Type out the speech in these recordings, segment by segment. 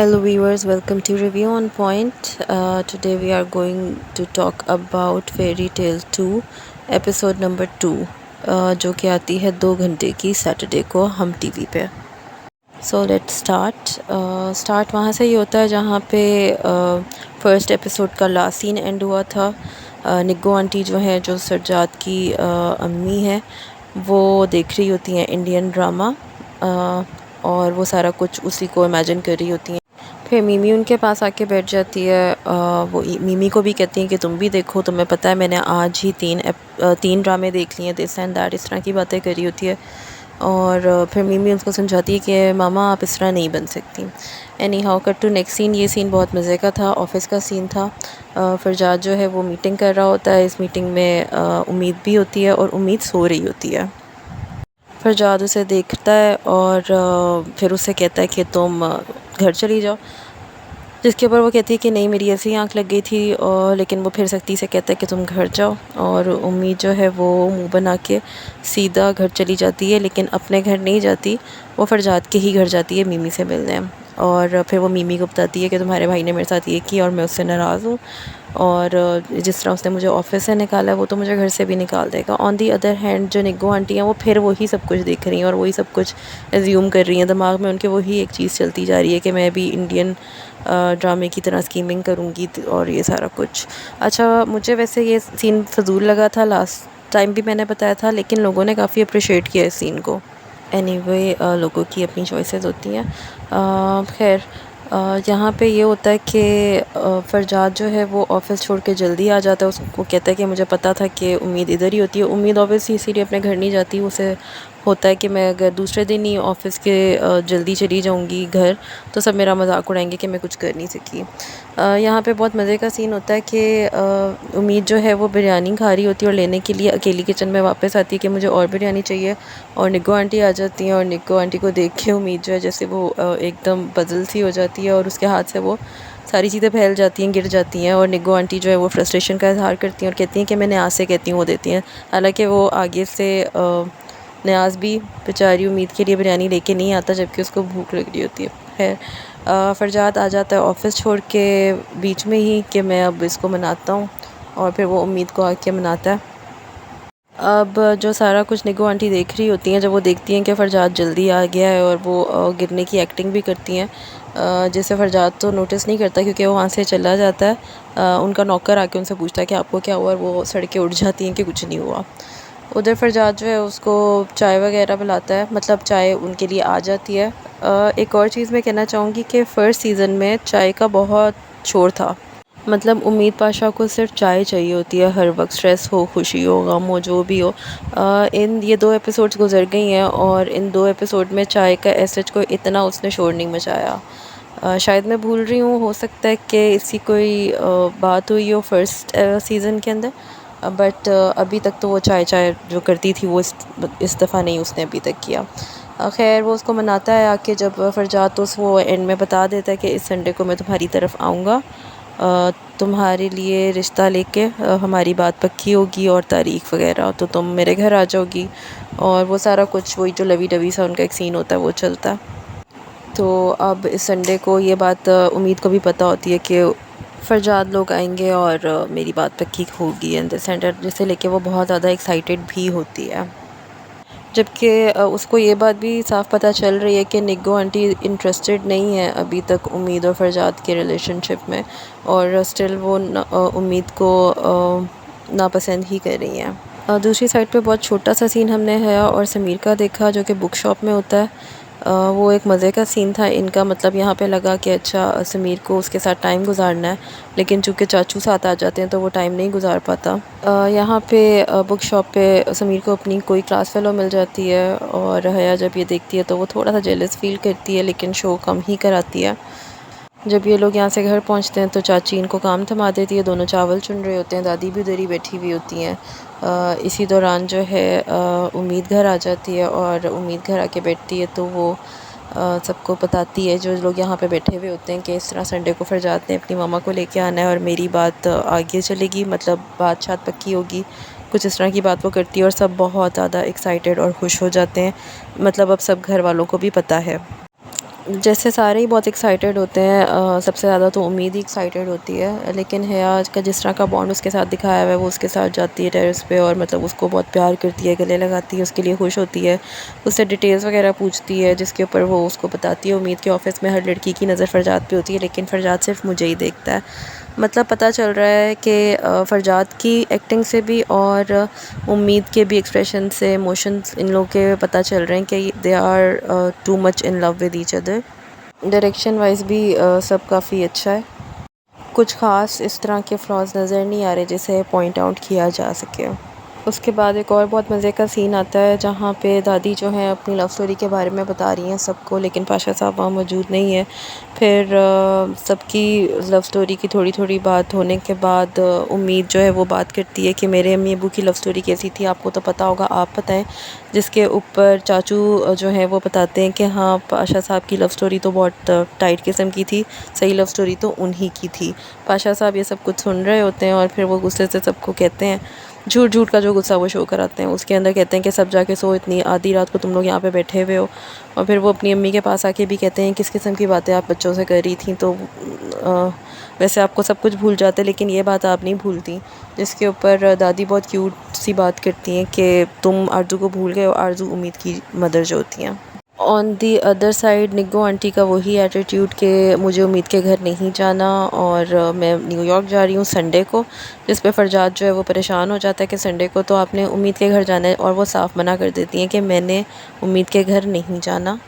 Hello viewers, welcome to Review on Point. Today we are going to talk about Fairy Tale 2 episode number 2 जो कि आती है 2 घंटे की सैटरडे को हम टीवी पे। सो लेट्स स्टार्ट वहाँ से ही होता है जहाँ पे फर्स्ट एपिसोड का लास्ट सीन एंड हुआ था। निग्गो आंटी जो है, जो सज्जाद की अम्मी है, वो देख रही होती हैं इंडियन ड्रामा और वो सारा कुछ उसी को इमेजिन कर रही होती हैं। फिर मीमी उनके पास आके बैठ जाती है। वो मीमी को भी कहती हैं कि तुम भी देखो, तुम्हें पता है मैंने आज ही 3 ड्रामे देख लिए हैं, दिस एंड दैट, इस तरह की बातें करी होती है। और फिर मीमी उसको समझाती है कि मामा आप इस तरह नहीं बन सकती। Anyhow, cut to next scene. ये सीन बहुत मज़े का था, ऑफिस का सीन था। फरजाद जो है वो मीटिंग कर रहा होता है। इस मीटिंग में उम्मीद भी होती है और उम्मीद सो रही होती है। फरजाद उसे देखता है और फिर उससे कहता है कि तुम घर चली जाओ, जिसके ऊपर वो कहती है कि नहीं, मेरी ऐसी आंख लग गई थी। और लेकिन वो फिर सख्ती से कहता है कि तुम घर जाओ। और उम्मीद जो है वो मुंह बना के सीधा घर चली जाती है, लेकिन अपने घर नहीं जाती, वो फरजाद के ही घर जाती है मीमी से मिलने। और फिर वो मीमी को बताती है कि तुम्हारे भाई ने मेरे साथ ये किया और मैं उससे नाराज़ हूँ, और जिस तरह उसने मुझे ऑफिस से निकाला है वो तो मुझे घर से भी निकाल देगा। ऑन दी अदर हैंड जो निग्गो आंटी हैं वो फिर वही सब कुछ देख रही हैं और वही सब कुछ एज्यूम कर रही हैं। दिमाग में उनके वही एक चीज़ चलती जा रही है कि मैं भी इंडियन ड्रामे की तरह स्कीमिंग करूँगी और ये सारा कुछ। अच्छा, मुझे वैसे ये सीन फजूल लगा था, लास्ट टाइम भी मैंने बताया था, लेकिन लोगों ने काफ़ी अप्रिशिएट किया इस सीन को। एनीवे लोगों की अपनी चॉइसेस होती हैं। खैर, यहाँ पे ये होता है कि फरजाद जो है वो ऑफ़िस छोड़ के जल्दी आ जाता है। उसको कहता है कि मुझे पता था कि उम्मीद इधर ही होती है। उम्मीद ऑब्वियसली इसीलिए अपने घर नहीं जाती। उसे होता है कि मैं अगर दूसरे दिन ही ऑफ़िस के जल्दी चली जाऊँगी घर, तो सब मेरा मजाक उड़ाएंगे कि मैं कुछ कर नहीं सकी। यहाँ पे बहुत मज़े का सीन होता है कि उम्मीद जो है वो बिरयानी खा रही होती है और लेने के लिए अकेली किचन में वापस आती है कि मुझे और बिरयानी चाहिए। और निग्गो आंटी आ जाती हैं और निग्गो आंटी को देख के उम्मीद जो है जैसे वो एकदम पज़ल सी हो जाती है और उसके हाथ से वो सारी चीज़ें फैल जाती हैं, गिर जाती हैं। और निग्गो आंटी जो है वो फ्रस्ट्रेशन का इज़हार करती हैं और कहती हैं कि मैं न्याज से कहती हूँ वो देती हैं। हालांकि वो आगे से न्याज भी बेचारी उम्मीद के लिए बिरयानी लेके नहीं आता, जबकि उसको भूख लग रही होती है। खैर, फरजाद आ जाता है ऑफ़िस छोड़ के बीच में ही कि मैं अब इसको मनाता हूँ, और फिर वो उम्मीद को आके मनाता है। अब जो सारा कुछ निग्गो आंटी देख रही होती हैं, जब वो देखती हैं कि फरजाद जल्दी आ गया है और वो गिरने की एक्टिंग भी करती हैं, जिसे फरजाद तो नोटिस नहीं करता क्योंकि वो वहाँ से चला जाता है। उनका नौकर आके उनसे पूछता है कि आपको क्या हुआ, और वो सड़के उठ जाती हैं कि कुछ नहीं हुआ। उधर फरजाद जो है उसको चाय वगैरह पिलाता है, मतलब चाय उनके लिए आ जाती है। एक और चीज़ मैं कहना चाहूँगी कि फ़र्स्ट सीज़न में चाय का बहुत शोर था। मतलब उम्मीद पाशा को सिर्फ चाय चाहिए होती है हर वक्त, स्ट्रेस हो, खुशी हो, गम हो, जो भी हो। इन ये 2 एपिसोड्स गुजर गई हैं और इन 2 एपिसोड में चाय का एसएच को इतना उसने शोर नहीं मचाया। शायद मैं भूल रही हूँ, हो सकता है कि इसकी कोई बात हुई हो फर्स्ट सीज़न के अंदर, बट अभी तक तो वो चाय चाय जो करती थी वो इस दफ़ा नहीं उसने अभी तक किया। खैर, वो उसको मनाता है आके, जब फरजाद तो उसको एंड में बता देता है कि इस संडे को मैं तुम्हारी तरफ आऊँगा, तुम्हारे लिए रिश्ता लेके, हमारी बात पक्की होगी और तारीख वगैरह, तो तुम मेरे घर आ जाओगी। और वो सारा कुछ वही जो लवी डवी सा उनका एक सीन होता है वो चलता है। तो अब इस संडे को ये बात उम्मीद को भी पता होती है कि फरजाद लोग आएंगे और मेरी बात पक्की होगी एंड दिस एंड दैट, जिसे लेके वो बहुत ज़्यादा एक्साइटेड भी होती है। जबकि उसको ये बात भी साफ़ पता चल रही है कि निग्गो आंटी इंटरेस्टेड नहीं है अभी तक उम्मीद और फरजाद के रिलेशनशिप में, और स्टिल वो उम्मीद को नापसंद ही कर रही हैं। दूसरी साइड पे बहुत छोटा सा सीन हमने हया और समीर का देखा, जो कि बुक शॉप में होता है। वो एक मज़े का सीन था इनका। मतलब यहाँ पे लगा कि अच्छा, समीर को उसके साथ टाइम गुजारना है, लेकिन चूँकि चाचू साथ आ जाते हैं तो वो टाइम नहीं गुजार पाता। यहाँ पे बुक शॉप पे समीर को अपनी कोई क्लास फेलो मिल जाती है, और हया जब ये देखती है तो वो थोड़ा सा जेलस फील करती है, लेकिन शो कम ही कराती है। जब ये लोग यहाँ से घर पहुँचते हैं तो चाची इनको काम थमा देती है, दोनों चावल चुन रहे होते हैं, दादी भी उधर ही बैठी हुई होती हैं। इसी दौरान जो है उम्मीद घर आ जाती है, और उम्मीद घर आके बैठती है तो वो सबको बताती है, जो लोग यहाँ पे बैठे हुए होते हैं, कि इस तरह संडे को फरजाद ने अपनी मामा को लेके आना है और मेरी बात आगे चलेगी, मतलब बात शायद पक्की होगी, कुछ इस तरह की बात वो करती है। और सब बहुत ज़्यादा एक्साइटेड और खुश हो जाते हैं, मतलब अब सब घर वालों को भी पता है। जैसे सारे ही बहुत एक्साइटेड होते हैं, सबसे ज़्यादा तो उम्मीद ही एक्साइटेड होती है, लेकिन हया का जिस तरह का बॉन्ड उसके साथ दिखाया हुआ है, वो उसके साथ जाती है टेरेस पे और मतलब उसको बहुत प्यार करती है, गले लगाती है, उसके लिए खुश होती है, उससे डिटेल्स वगैरह पूछती है, जिसके ऊपर वो उसको बताती है। उम्मीद के ऑफ़िस में हर लड़की की नज़र फ़रजाद पे होती है, लेकिन फ़रजाद सिर्फ मुझे ही देखता है। मतलब पता चल रहा है कि फ़रजाद की एक्टिंग से भी और उम्मीद के भी एक्सप्रेशन से, इमोशंस इन लोगों के पता चल रहे हैं कि they are too much in love with each other. Direction wise भी सब काफ़ी अच्छा है। कुछ ख़ास इस तरह के फ्लॉज नज़र नहीं आ रहे जिसे पॉइंट आउट किया जा सके। उसके बाद एक और बहुत मज़े का सीन आता है जहाँ पे दादी जो है अपनी लव स्टोरी के बारे में बता रही हैं सबको, लेकिन पाशा साहब वहाँ मौजूद नहीं है। फिर सबकी लव स्टोरी की थोड़ी थोड़ी बात होने के बाद उम्मीद जो है वो बात करती है कि मेरे अम्मी अबू की लव स्टोरी कैसी थी, आपको तो पता होगा, आप बताएं। जिसके ऊपर चाचू जो है वो बताते हैं कि हाँ, पाशा साहब की लव स्टोरी तो बहुत टाइट किस्म की थी, सही लव स्टोरी तो उन्हीं की थी। पाशा साहब ये सब कुछ सुन रहे होते हैं और फिर वो गुस्से से सबको कहते हैं, झूठ झूठ का जो गुस्सा वो शो कराते हैं, उसके अंदर कहते हैं कि सब जाके सो, इतनी आधी रात को तुम लोग यहाँ पे बैठे हुए हो। और फिर वो अपनी अम्मी के पास आके भी कहते हैं किस किस्म की बातें आप बच्चों से कर रही थी, तो वैसे आपको सब कुछ भूल जाते लेकिन ये बात आप नहीं भूलती। जिसके ऊपर दादी बहुत क्यूट सी बात करती हैं कि तुम आरजू को भूल गए हो, आरजू उम्मीद की मदर जो होती हैं। ऑन दी अदर साइड निग्गो आंटी का वही एटीट्यूड कि मुझे उम्मीद के घर नहीं जाना और मैं न्यूयॉर्क जा रही हूँ संडे को, जिस पे फ़रजाद जो है वो परेशान हो जाता है कि संडे को तो आपने उम्मीद के घर जाना है, और वो साफ़ मना कर देती हैं कि मैंने उम्मीद के घर नहीं जाना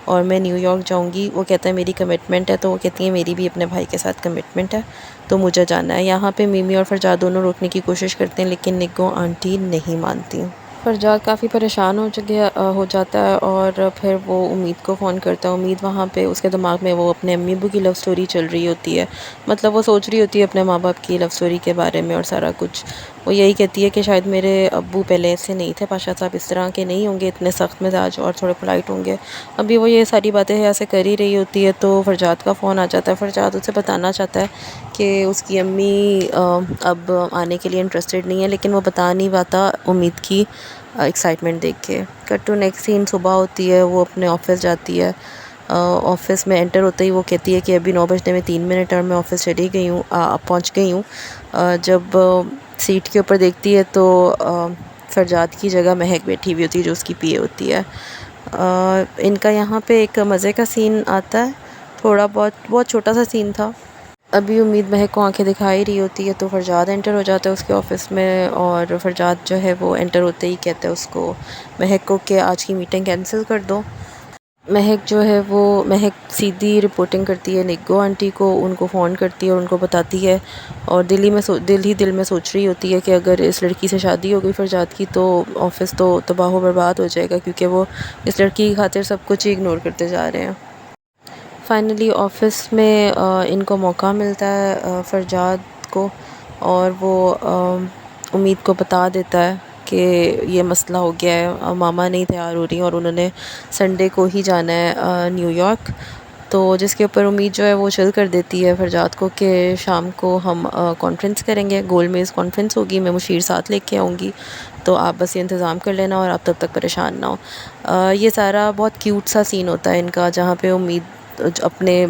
और मैं न्यूयॉर्क जाऊँगी। वो कहता है मेरी कमिटमेंट है, तो वो कहती है मेरी भी अपने भाई के साथ कमिटमेंट है, तो मुझे जाना है। यहाँ पे मिमी और फ़रजाद दोनों रोकने की कोशिश करते हैं, लेकिन निग्गो आंटी नहीं मानती। फ़रजाद काफ़ी परेशान हो जाता है और फिर वो उम्मीद को फ़ोन करता है। उम्मीद वहाँ पे उसके दिमाग में वो अपने अम्मी अब्बू की लव स्टोरी चल रही होती है, मतलब वो सोच रही होती है अपने माँ बाप की लव स्टोरी के बारे में और सारा कुछ। वो यही कहती है कि शायद मेरे अब्बू पहले ऐसे नहीं थे, पाशा साहब इस तरह के नहीं होंगे, इतने सख्त मिजाज और थोड़े पोलाइट होंगे। अभी वो ये सारी बातें ऐसे कर ही रही होती है तो फ़रजाद का फ़ोन आ जाता है। फ़रजाद उसे बताना चाहता है कि उसकी अम्मी अब आने के लिए इंटरेस्टेड नहीं है, लेकिन वो बता नहीं पाता उम्मीद की एक्साइटमेंट देख के। कट टू नेक्स्ट सीन, सुबह होती है, वो अपने ऑफ़िस जाती है। ऑफ़िस में एंटर होते ही वो कहती है कि अभी 9 बजने में 3 मिनट और मैं ऑफ़िस चली गई हूँ, पहुँच गई हूँ। जब सीट के ऊपर देखती है तो फ़रजाद की जगह महक बैठी हुई होती है जो उसकी पीए होती है। इनका यहाँ पे एक मज़े का सीन आता है, थोड़ा बहुत छोटा सा सीन था। अभी उम्मीद महक को आंखें दिखा ही रही होती है तो फ़रजाद एंटर हो जाता है उसके ऑफ़िस में, और फ़रजाद जो है वो एंटर होते ही कहता है उसको, महक को, कि आज की मीटिंग कैंसिल कर दो। महक सीधी रिपोर्टिंग करती है निग्गो आंटी को, उनको फ़ोन करती है और उनको बताती है, और दिल में सोच रही होती है कि अगर इस लड़की से शादी हो गई फ़रजाद की तो ऑफ़िस तो तबाह व बर्बाद हो जाएगा, क्योंकि वो इस लड़की की खातिर सब कुछ ही इग्नोर करते जा रहे हैं। फाइनली ऑफ़िस में इनको मौका मिलता है फ़रजाद को, और वो उम्मीद को बता देता है कि ये मसला हो गया है, मामा नहीं तैयार हो रही और उन्होंने संडे को ही जाना है न्यूयॉर्क। तो जिसके ऊपर उम्मीद जो है वो चिल कर देती है फ़रजाद को कि शाम को हम कॉन्फ्रेंस करेंगे, गोल मेज़ कॉन्फ्रेंस होगी, मैं मुशीर साथ लेके आऊँगी, तो आप बस ये इंतज़ाम कर लेना और आप तब तक परेशान ना हो। ये सारा बहुत क्यूट सा सीन होता है इनका, जहाँ पे उम्मीद अपने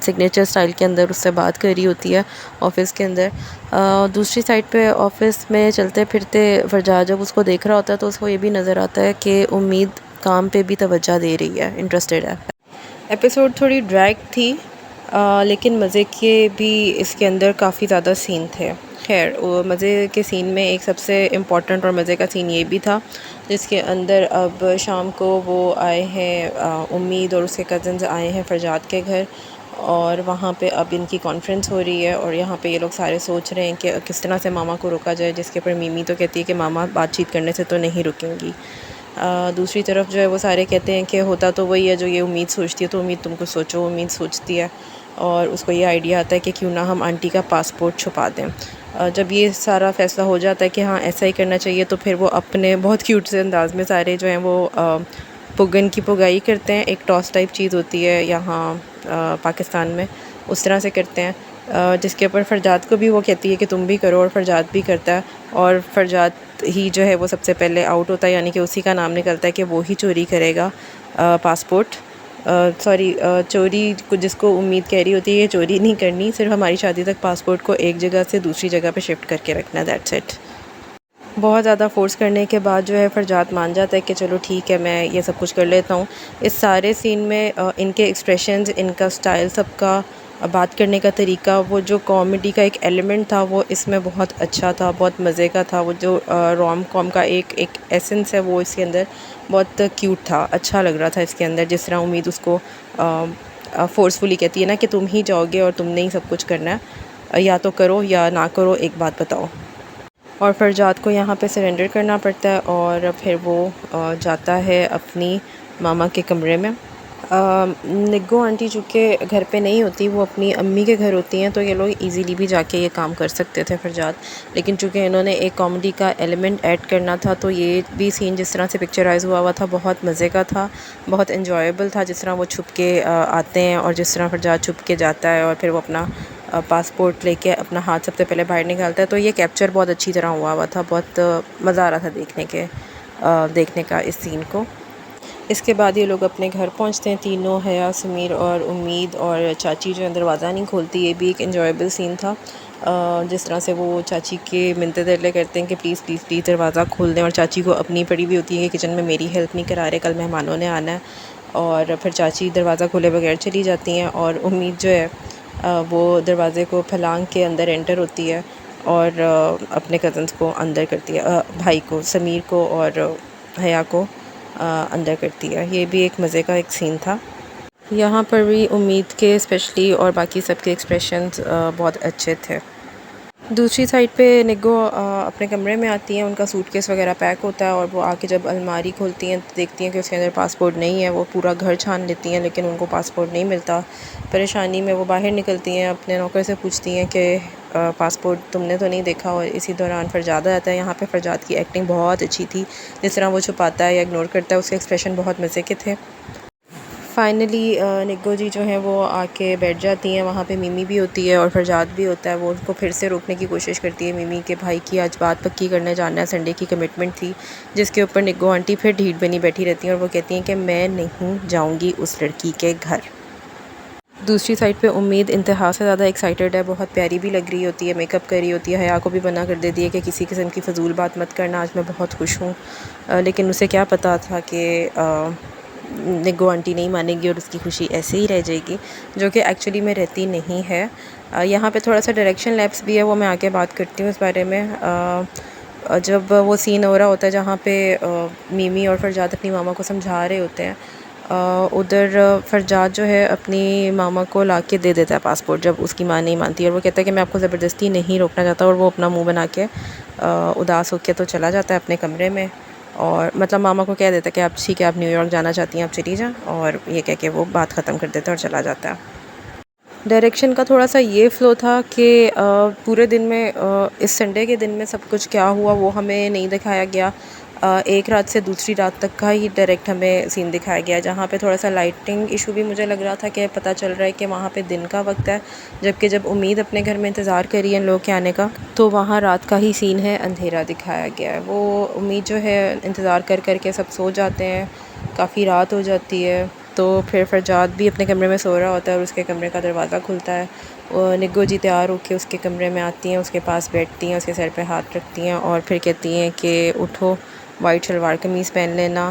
सिग्नेचर स्टाइल के अंदर उससे बात कर रही होती है ऑफ़िस के अंदर। दूसरी साइड पे ऑफ़िस में चलते फिरते फ़रजाद जब उसको देख रहा होता है तो उसको ये भी नज़र आता है कि उम्मीद काम पे भी तवज्जो दे रही है, इंटरेस्टेड है। एपिसोड थोड़ी ड्रैग थी, लेकिन मज़े के भी इसके अंदर काफ़ी ज़्यादा सीन थे। खैर, वो मज़े के सीन में एक सबसे इम्पॉर्टेंट और मज़े का सीन ये भी था, जिसके अंदर अब शाम को वो आए हैं, उम्मीद और उसके कज़न्स आए हैं फ़रजाद के घर, और वहाँ पे अब इनकी कॉन्फ्रेंस हो रही है और यहाँ पे ये लोग सारे सोच रहे हैं कि किस तरह से मामा को रोका जाए, जिसके ऊपर मिमी तो कहती है कि मामा बातचीत करने से तो नहीं रुकेंगी। दूसरी तरफ जो है वो सारे कहते हैं कि होता तो वही है जो ये उम्मीद सोचती है, तो उम्मीद तुम कुछ सोचो, उम्मीद सोचती है, और उसको ये आइडिया आता है कि क्यों ना हम आंटी का पासपोर्ट छुपा दें। जब ये सारा फ़ैसला हो जाता है कि हाँ ऐसा ही करना चाहिए, तो फिर वो अपने बहुत क्यूट से अंदाज़ में सारे जो हैं वो पुगन की पुगाई करते हैं। एक टॉस टाइप चीज़ होती है यहाँ पाकिस्तान में, उस तरह से करते हैं, जिसके ऊपर फ़रजाद को भी वो कहती है कि तुम भी करो, और फ़रजाद भी करता है, और फ़रजाद ही जो है वो सबसे पहले आउट होता है, यानी कि उसी का नाम निकलता है कि वो ही चोरी करेगा पासपोर्ट। सॉरी, चोरी को जिसको उम्मीद कह रही होती है, ये चोरी नहीं करनी, सिर्फ हमारी शादी तक पासपोर्ट को एक जगह से दूसरी जगह पे शिफ्ट करके रखना, दैट्स इट। बहुत ज़्यादा फ़ोर्स करने के बाद जो है फरजाद मान जाता है कि चलो ठीक है, मैं ये सब कुछ कर लेता हूँ। इस सारे सीन में इनके एक्सप्रेशंस, इनका स्टाइल, सबका बात करने का तरीका, वो जो कॉमेडी का एक एलिमेंट था वो इसमें बहुत अच्छा था, बहुत मज़े का था। वो जो रोम कॉम का एक एक एसेंस है वो इसके अंदर बहुत क्यूट था, अच्छा लग रहा था इसके अंदर। जिस तरह उम्मीद उसको फ़ोर्सफुली कहती है ना कि तुम ही जाओगे और तुमने ही सब कुछ करना है, या तो करो या ना करो, एक बात बताओ। और फरजाद को यहाँ पे सरेंडर करना पड़ता है और फिर वो जाता है अपनी मामा के कमरे में। निग्गो आंटी चूँकि घर पे नहीं होती, वो अपनी अम्मी के घर होती हैं, तो ये लोग इजीली भी जाके ये काम कर सकते थे फरजाद। लेकिन चूँकि इन्होंने एक कॉमेडी का एलिमेंट ऐड करना था, तो ये भी सीन जिस तरह से पिक्चराइज़ हुआ था बहुत मज़े का था, बहुत इन्जॉयबल था। जिस तरह वो छुप के आते हैं और जिस तरह फरजाद छुप के जाता है और फिर वो अपना पासपोर्ट लेके अपना हाथ सबसे पहले बाहर निकालता है, तो ये कैप्चर बहुत अच्छी तरह हुआ था। बहुत मज़ा आ रहा था देखने का इस सीन को। इसके बाद ये लोग अपने घर पहुंचते हैं तीनों, हया, समीर और उम्मीद, और चाची जो है दरवाज़ा नहीं खोलती। ये भी एक एन्जॉयबल सीन था। जिस तरह से वो चाची के मिन्नतें तरले करते हैं कि प्लीज़ प्लीज़ प्लीज़ दरवाज़ा खोल दें, और चाची को अपनी पड़ी भी होती है कि किचन में मेरी हेल्प नहीं करा रहे, कल मेहमानों ने आना है। और फिर चाची दरवाज़ा खोले बगैर चली जाती हैं और उम्मीद जो है वो दरवाज़े को फलांग के अंदर एंटर होती है और अपने कज़न्स को अंदर करती है, भाई को, समीर को और हया को अंदर करती है। ये भी एक मज़े का एक सीन था। यहाँ पर भी उम्मीद के स्पेशली और बाकी सबके एक्सप्रेशंस बहुत अच्छे थे। दूसरी साइड पे निग्गो अपने कमरे में आती हैं, उनका सूटकेस वगैरह पैक होता है और वो आके जब अलमारी खोलती हैं तो देखती हैं कि उसके अंदर पासपोर्ट नहीं है। वो पूरा घर छान लेती हैं लेकिन उनको पासपोर्ट नहीं मिलता। परेशानी में वो बाहर निकलती हैं, अपने नौकर से पूछती हैं कि पासपोर्ट तुमने तो नहीं देखा। और इसी दौरान फरजाद आता है। यहाँ पे फरजाद की एक्टिंग बहुत अच्छी थी, जिस तरह वो छुपाता है या इग्नोर करता है, उसके एक्सप्रेशन बहुत मज़े के थे। फाइनली निग्गो जी जो हैं वो आके बैठ जाती हैं। वहाँ पे मिमी भी होती है और फरजाद भी होता है। वो उनको फिर से रोकने की कोशिश करती है मिमी के भाई की आज बात पक्की करने जाना है, संडे की कमिटमेंट थी। जिसके ऊपर निग्गो आंटी फिर ढीठ बनी बैठी रहती हैं और वो कहती हैं कि मैं नहीं जाऊँगी उस लड़की के घर। दूसरी साइड पे उम्मीद इंतहा से ज़्यादा एक्साइटेड है, बहुत प्यारी भी लग रही होती है, मेकअप कर रही होती है। हया को भी मना कर देती है कि किसी किस्म की फ़जूल बात मत करना, आज मैं बहुत खुश हूँ। लेकिन उसे क्या पता था कि निग्गो आंटी नहीं मानेगी और उसकी खुशी ऐसे ही रह जाएगी, जो कि एक्चुअली में रहती नहीं है। यहाँ पे थोड़ा सा डायरेक्शन लैप्स भी है, वो मैं आगे बात करती हूँ इस बारे में। जब वो सीन हो रहा होता है जहाँ पे मिमी और फरजाद अपनी मामा को समझा रहे होते हैं, उधर फरजाद जो है अपनी मामा को ला के दे देता है पासपोर्ट, जब उसकी माँ नहीं मानती। और वो कहता है कि मैं आपको ज़बरदस्ती नहीं रोकना चाहता, और वो अपना मुंह बना के उदास होकर तो चला जाता है अपने कमरे में। और मतलब मामा को कह देता है कि आप ठीक है, आप न्यूयॉर्क जाना चाहती हैं, आप चली जाएं, और ये कह के वो बात ख़त्म कर देता है और चला जाता है। डायरेक्शन का थोड़ा सा ये फ़्लो था कि पूरे दिन में इस संडे के दिन में सब कुछ क्या हुआ वो हमें नहीं दिखाया गया। एक रात से दूसरी रात तक का ही डायरेक्ट हमें सीन दिखाया गया, जहाँ पे थोड़ा सा लाइटिंग इशू भी मुझे लग रहा था कि पता चल रहा है कि वहाँ पे दिन का वक्त है, जबकि जब उम्मीद अपने घर में इंतज़ार करी है लोग के आने का, तो वहाँ रात का ही सीन है, अंधेरा दिखाया गया है। वो उम्मीद जो है इंतज़ार कर कर के सब सो जाते हैं, काफ़ी रात हो जाती है। तो फिर फरजाद भी अपने कमरे में सो रहा होता है और उसके कमरे का दरवाज़ा खुलता है। निग्गो जी तैयार होकर उसके कमरे में आती हैं, उसके पास बैठती हैं, उसके सर पे हाथ रखती हैं और फिर कहती हैं कि उठो, वाइट शलवार कमीज़ पहन लेना,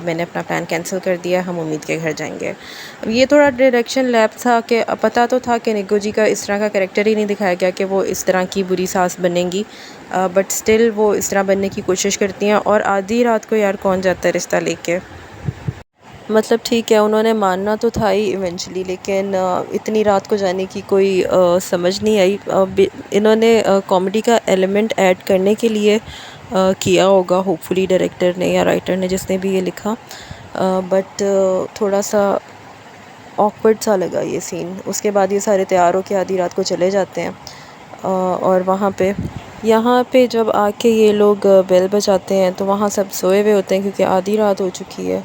मैंने अपना प्लान कैंसिल कर दिया, हम उम्मीद के घर जाएंगे। अब ये थोड़ा डायरेक्शन लैप था कि पता तो था कि निग्गो जी का इस तरह का कैरेक्टर ही नहीं दिखाया गया कि वो इस तरह की बुरी सास बनेंगी, बट स्टिल वो इस तरह बनने की कोशिश करती हैं। और आधी रात को यार कौन जाता है रिश्ता लेके, मतलब ठीक है उन्होंने मानना तो था ही इवेंचुअली, लेकिन इतनी रात को जाने की कोई समझ नहीं आई। इन्होंने कॉमेडी का एलिमेंट ऐड करने के लिए किया होगा होपफुली, डायरेक्टर ने या राइटर ने, जिसने भी ये लिखा, बट थोड़ा सा ऑकवर्ड सा लगा ये सीन। उसके बाद ये सारे तैयार होकर आधी रात को चले जाते हैं और यहाँ पे जब आके ये लोग बेल बजाते हैं तो वहाँ सब सोए हुए होते हैं क्योंकि आधी रात हो चुकी है।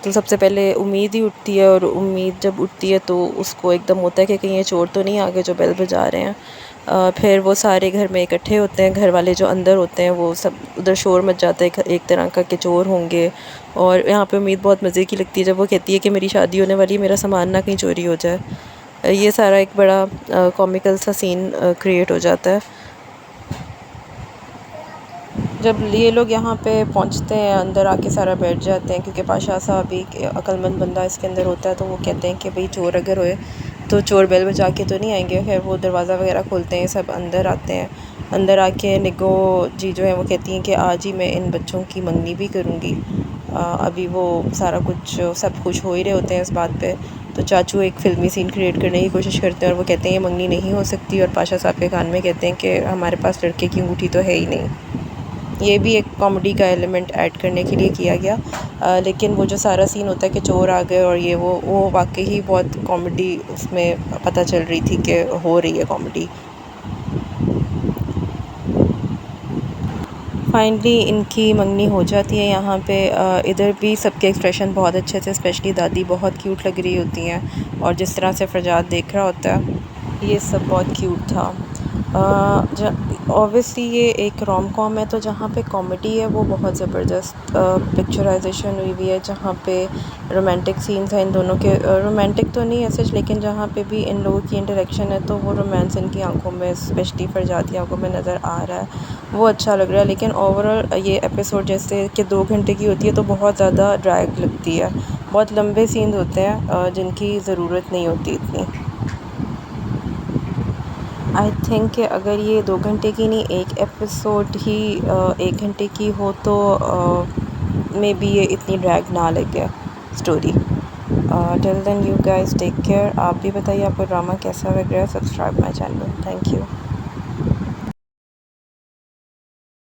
तो सबसे पहले उम्मीद ही उठती है, और उम्मीद जब उठती है तो उसको एकदम होता है कि कहीं ये चोर तो नहीं आ गए जो बेल बजा रहे हैं। फिर वो सारे घर में इकट्ठे होते हैं, घर वाले जो अंदर होते हैं वो सब, उधर शोर मच जाता है एक तरह का कि चोर होंगे। और यहाँ पे उम्मीद बहुत मज़े की लगती है जब वो कहती है कि मेरी शादी होने वाली है, मेरा सामान ना कहीं चोरी हो जाए। ये सारा एक बड़ा कॉमिकल सा सीन क्रिएट हो जाता है। जब ये लोग यहाँ पे पहुँचते हैं, अंदर आके सारा बैठ जाते हैं, क्योंकि पाशा साहब एक अक्लमंद बंदा इसके अंदर होता है, तो वो कहते हैं कि भाई चोर अगर होए तो चोर बेल बजा के तो नहीं आएंगे। खैर वो दरवाज़ा वगैरह खोलते हैं, सब अंदर आते हैं। अंदर आके निगो जी जो है वो कहती हैं कि आज ही मैं इन बच्चों की मंगनी भी करूँगी। अभी वो सारा कुछ सब खुश हो ही रहे होते हैं इस बात पे, तो चाचू एक फ़िल्मी सीन क्रिएट करने की कोशिश करते हैं और वो कहते हैं ये मंगनी नहीं हो सकती, और पाशा साहब के कान में कहते हैं कि हमारे पास लड़के की अंगूठी तो है ही नहीं। ये भी एक कॉमेडी का एलिमेंट ऐड करने के लिए किया गया। लेकिन वो जो सारा सीन होता है कि चोर आ गए और ये वो वाकई ही बहुत कॉमेडी उसमें पता चल रही थी कि हो रही है कॉमेडी। फाइनली इनकी मंगनी हो जाती है यहाँ पे। इधर भी सबके एक्सप्रेशन बहुत अच्छे थे, स्पेशली दादी बहुत क्यूट लग रही होती हैं, और जिस तरह से फरजाद देख रहा होता है ये सब बहुत क्यूट था। ऑब्वियसली ये एक रोम कॉम है, तो जहाँ पे कॉमेडी है वो बहुत ज़बरदस्त पिक्चराइजेशन हुई हुई है, जहाँ पे रोमांटिक सीन्स हैं इन दोनों के। रोमांटिक तो नहीं है सच, लेकिन जहाँ पे भी इन लोगों की इंटरेक्शन है तो वो रोमांस इनकी आंखों में, स्पेशली फरजाद की आंखों में नज़र आ रहा है, वो अच्छा लग रहा है। लेकिन ओवरऑल ये एपिसोड जैसे कि 2 घंटे की होती है तो बहुत ज़्यादा ड्रैग लगती है, बहुत लंबे सीन्स होते हैं जिनकी ज़रूरत नहीं होती इतनी। आई थिंक कि अगर ये 2 घंटे की नहीं, एक एपिसोड ही 1 घंटे की हो तो मे बी ये इतनी ड्रैग ना लगे story. Till then you guys take care. आप भी बताइए आपको ड्रामा कैसा लग रहा है। Subscribe my channel. Thank you.